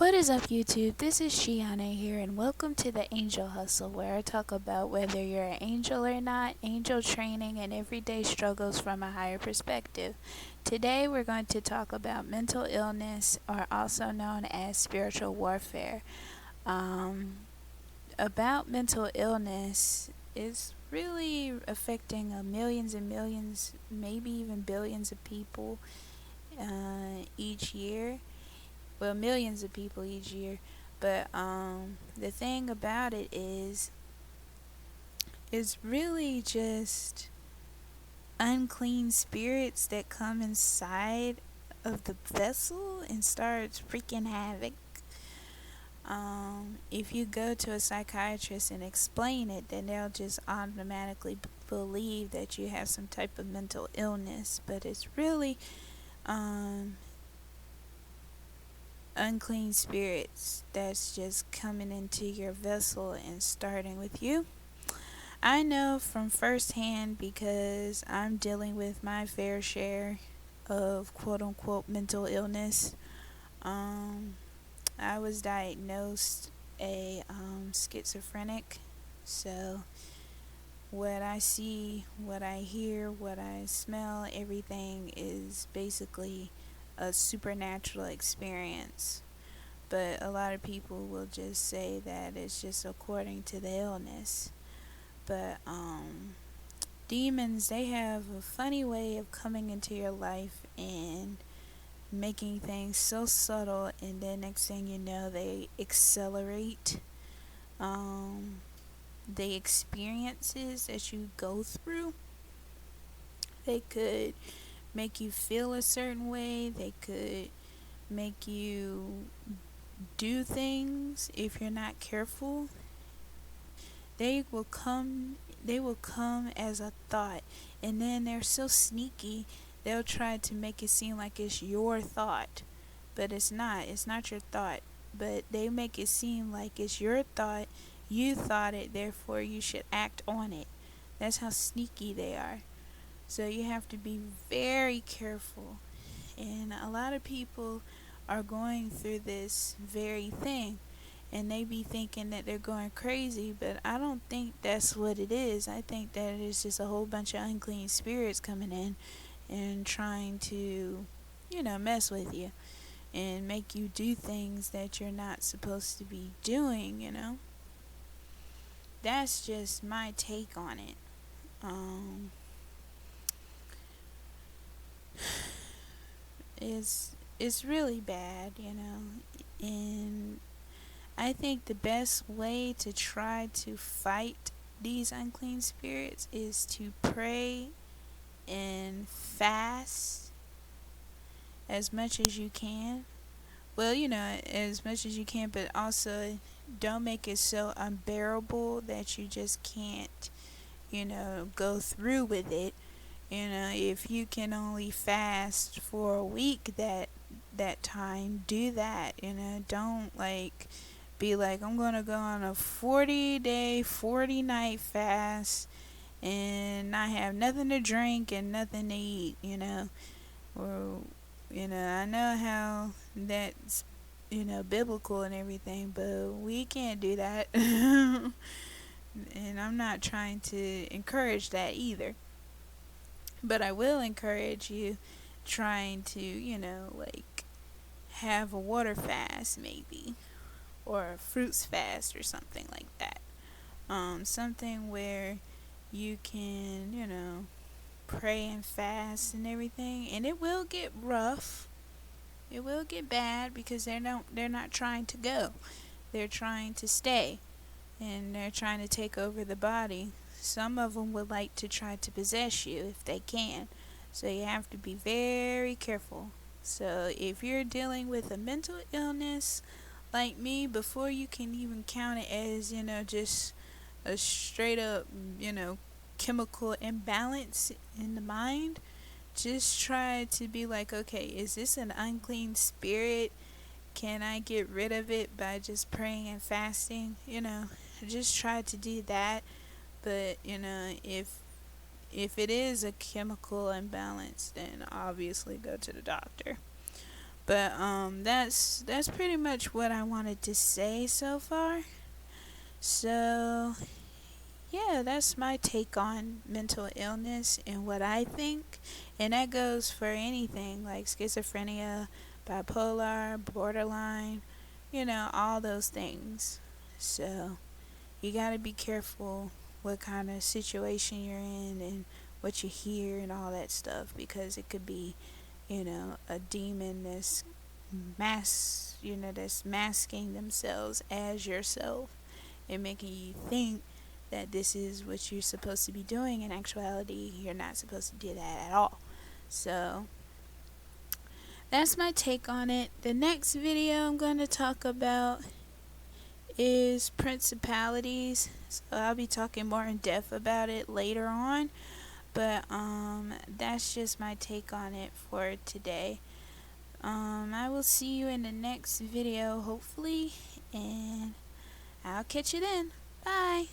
What is up, YouTube? This is Shiana here, and welcome to the Angel Hustle, where I talk about whether you're an angel or not, angel training, and everyday struggles from a higher perspective. Today, we're going to talk about mental illness, or also known as spiritual warfare. About mental illness is really affecting millions and millions, maybe even billions of people each year. Well, millions of people each year. But the thing about it is, it's really just unclean spirits that come inside of the vessel and starts wreaking havoc. If you go to a psychiatrist and explain it, then they'll just automatically believe that you have some type of mental illness. But it's really unclean spirits that's just coming into your vessel and starting with you. I know from firsthand because I'm dealing with my fair share of quote unquote mental illness. I was diagnosed a schizophrenic, so what I see, what I hear, what I smell, everything is basically a supernatural experience. But a lot of people will just say that it's just according to the illness. But demons, they have a funny way of coming into your life and making things so subtle, and then next thing you know, they accelerate the experiences that you go through. They could make you feel a certain way. They could make you do things if you're not careful. They will come as a thought, and then they're so sneaky, they'll try to make it seem like it's your thought, but it's not your thought, but they make it seem like it's your thought. You thought it, therefore you should act on it. That's how sneaky they are. So you have to be very careful. And a lot of people are going through this very thing, and they be thinking that they're going crazy, but I don't think that's what it is. I think that it's just a whole bunch of unclean spirits coming in and trying to, mess with you and make you do things that you're not supposed to be doing. That's just my take on it. It's really bad. And I think the best way to try to fight these unclean spirits is to pray and fast as much as you can. Well, as much as you can, but also don't make it so unbearable that you just can't, go through with it. If you can only fast for a week that time, do that. Don't be like, I'm gonna go on a 40-day, 40-night fast and not have nothing to drink and nothing to eat. Or I know how that's biblical and everything, but we can't do that. And I'm not trying to encourage that either. But I will encourage you trying to, have a water fast maybe, or a fruits fast or something like that. Something where you can, pray and fast and everything. And it will get rough. It will get bad because they're not trying to go. They're trying to stay, and they're trying to take over the body. Some of them would like to try to possess you if they can. So you have to be very careful. So if you're dealing with a mental illness like me, before you can even count it as, just a straight up, chemical imbalance in the mind, just try to be like, okay, is this an unclean spirit? Can I get rid of it by just praying and fasting? Just try to do that. But if it is a chemical imbalance, then obviously go to the doctor. But that's pretty much what I wanted to say so far. So yeah, that's my take on mental illness and what I think. And that goes for anything like schizophrenia, bipolar, borderline, all those things. So you got to be careful what kind of situation you're in and what you hear and all that stuff, because it could be, a demon that's masking themselves as yourself and making you think that this is what you're supposed to be doing. In actuality, you're not supposed to do that at all. So that's my take on it. The next video I'm going to talk about is principalities. So I'll be talking more in depth about it later on. But that's just my take on it for today. I will see you in the next video, hopefully, and I'll catch you then. Bye.